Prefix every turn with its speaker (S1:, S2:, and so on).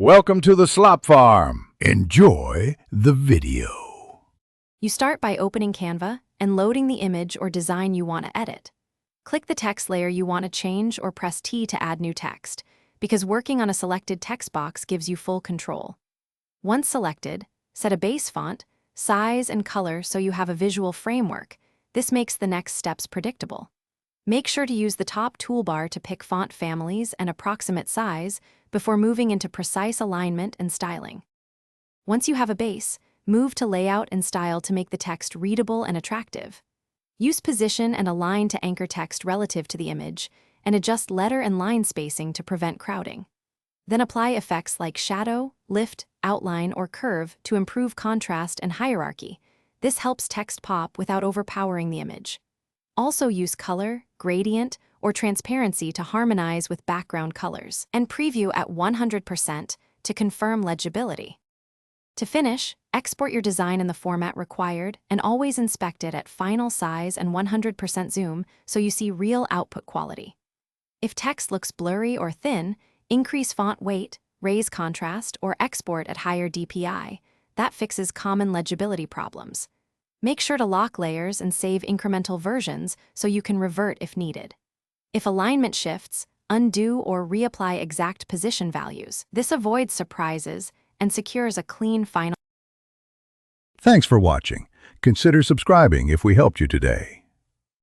S1: Welcome to the Slop Farm. Enjoy the video.
S2: You start by opening Canva and loading the image or design you want to edit. Click the text layer you want to change or press T to add new text, because working on a selected text box gives you full control. Once selected, set a base font, size, and color so you have a visual framework. This makes the next steps predictable. Make sure to use the top toolbar to pick font families and approximate size before moving into precise alignment and styling. Once you have a base, move to layout and style to make the text readable and attractive. Use position and align to anchor text relative to the image, and adjust letter and line spacing to prevent crowding. Then apply effects like shadow, lift, outline, or curve to improve contrast and hierarchy. This helps text pop without overpowering the image. Also use color, gradient, or transparency to harmonize with background colors, and preview at 100% to confirm legibility. To finish, export your design in the format required and always inspect it at final size and 100% zoom so you see real output quality. If text looks blurry or thin, increase font weight, raise contrast, or export at higher DPI. That fixes common legibility problems. Make sure to lock layers and save incremental versions so you can revert if needed. If alignment shifts, undo or reapply exact position values. This avoids surprises and secures a clean final.
S1: Thanks for watching. Consider subscribing if we helped you today.